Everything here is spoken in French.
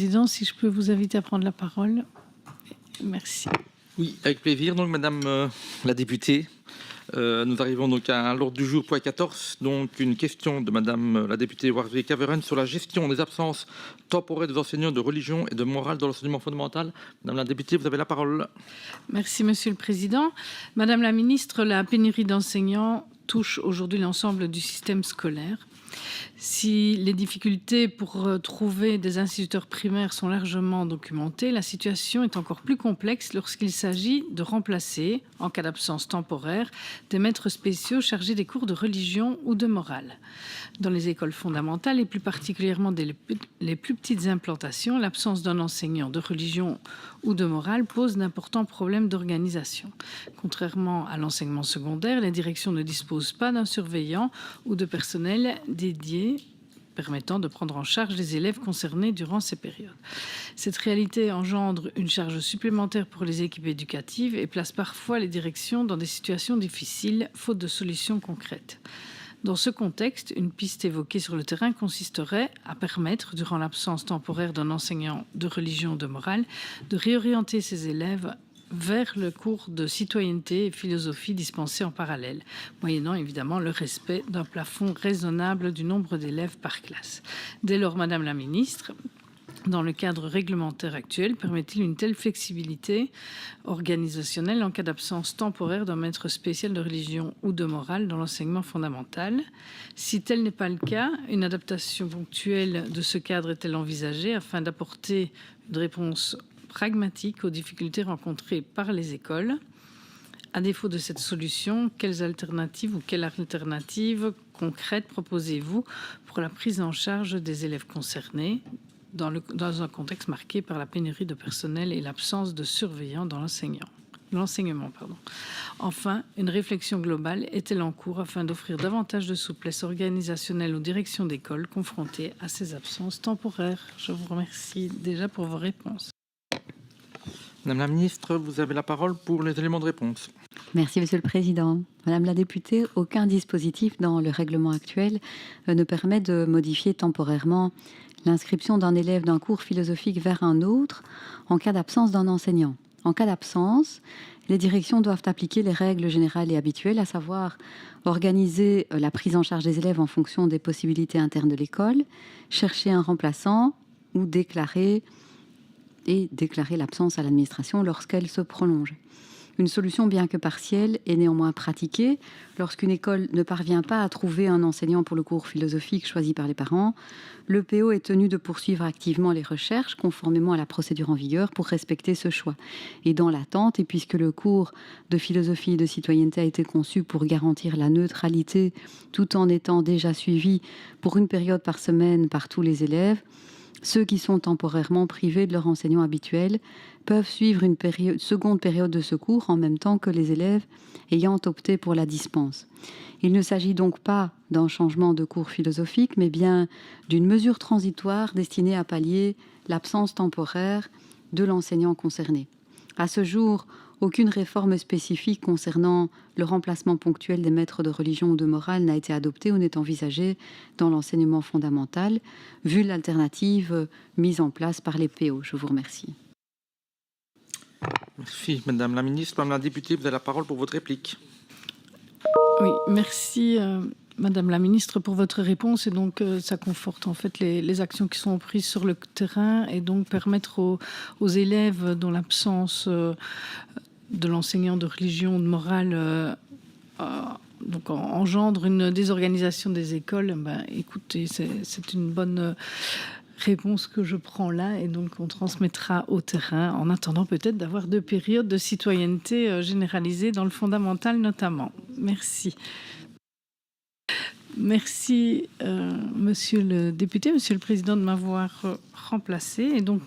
Président, si je peux vous inviter à prendre la parole. Merci. Oui, avec plaisir. Donc, Madame la députée, nous arrivons donc à l'ordre du jour, point 14. Donc, une question de Madame la députée Warwick-Caveren sur la gestion des absences temporaires des enseignants de religion et de morale dans l'enseignement fondamental. Madame la députée, vous avez la parole. Merci, Monsieur le Président. Madame la Ministre, la pénurie d'enseignants touche aujourd'hui l'ensemble du système scolaire. Si les difficultés pour trouver des instituteurs primaires sont largement documentées, la situation est encore plus complexe lorsqu'il s'agit de remplacer, en cas d'absence temporaire, des maîtres spéciaux chargés des cours de religion ou de morale. Dans les écoles fondamentales et plus particulièrement les plus petites implantations, l'absence d'un enseignant de religion ou de morale pose d'importants problèmes d'organisation. Contrairement à l'enseignement secondaire, les directions ne disposent pas d'un surveillant ou de personnel dédié permettant de prendre en charge les élèves concernés durant ces périodes. Cette réalité engendre une charge supplémentaire pour les équipes éducatives et place parfois les directions dans des situations difficiles, faute de solutions concrètes. Dans ce contexte, une piste évoquée sur le terrain consisterait à permettre, durant l'absence temporaire d'un enseignant de religion ou de morale, de réorienter ces élèves vers le cours de citoyenneté et philosophie dispensé en parallèle, moyennant évidemment le respect d'un plafond raisonnable du nombre d'élèves par classe. Dès lors, Madame la Ministre, dans le cadre réglementaire actuel, permet-il une telle flexibilité organisationnelle en cas d'absence temporaire d'un maître spécial de religion ou de morale dans l'enseignement fondamental? Si tel n'est pas le cas, une adaptation ponctuelle de ce cadre est-elle envisagée afin d'apporter une réponse pragmatique aux difficultés rencontrées par les écoles? À défaut de cette solution, quelles alternatives concrètes proposez-vous pour la prise en charge des élèves concernés dans un contexte marqué par la pénurie de personnel et l'absence de surveillants dans l'enseignement? Enfin, une réflexion globale est-elle en cours afin d'offrir davantage de souplesse organisationnelle aux directions d'école confrontées à ces absences temporaires? Je vous remercie déjà pour vos réponses. Madame la Ministre, vous avez la parole pour les éléments de réponse. Merci, Monsieur le Président. Madame la députée, aucun dispositif dans le règlement actuel ne permet de modifier temporairement l'inscription d'un élève d'un cours philosophique vers un autre en cas d'absence d'un enseignant. En cas d'absence, les directions doivent appliquer les règles générales et habituelles, à savoir organiser la prise en charge des élèves en fonction des possibilités internes de l'école, chercher un remplaçant ou déclarer l'absence à l'administration lorsqu'elle se prolonge. Une solution, bien que partielle, est néanmoins pratiquée lorsqu'une école ne parvient pas à trouver un enseignant pour le cours philosophique choisi par les parents. Le PO est tenu de poursuivre activement les recherches conformément à la procédure en vigueur pour respecter ce choix. Et dans l'attente, et puisque le cours de philosophie et de citoyenneté a été conçu pour garantir la neutralité tout en étant déjà suivi pour une période par semaine par tous les élèves, ceux qui sont temporairement privés de leur enseignant habituel peuvent suivre une seconde période de secours en même temps que les élèves ayant opté pour la dispense. Il ne s'agit donc pas d'un changement de cours philosophique, mais bien d'une mesure transitoire destinée à pallier l'absence temporaire de l'enseignant concerné. À ce jour, aucune réforme spécifique concernant le remplacement ponctuel des maîtres de religion ou de morale n'a été adoptée ou n'est envisagée dans l'enseignement fondamental, vu l'alternative mise en place par les PO. Je vous remercie. Merci, Madame la Ministre. Madame la députée, vous avez la parole pour votre réplique. Oui, merci Madame la Ministre pour votre réponse. Et donc, ça conforte en fait les actions qui sont prises sur le terrain et donc permettre aux élèves dont l'absence de l'enseignant de religion, de morale, donc engendre une désorganisation des écoles. Écoutez, c'est une bonne réponse que je prends là et donc on transmettra au terrain en attendant peut-être d'avoir 2 périodes de citoyenneté généralisées dans le fondamental notamment. Merci. Merci, Monsieur le député, Monsieur le Président, de m'avoir remplacé. Et donc,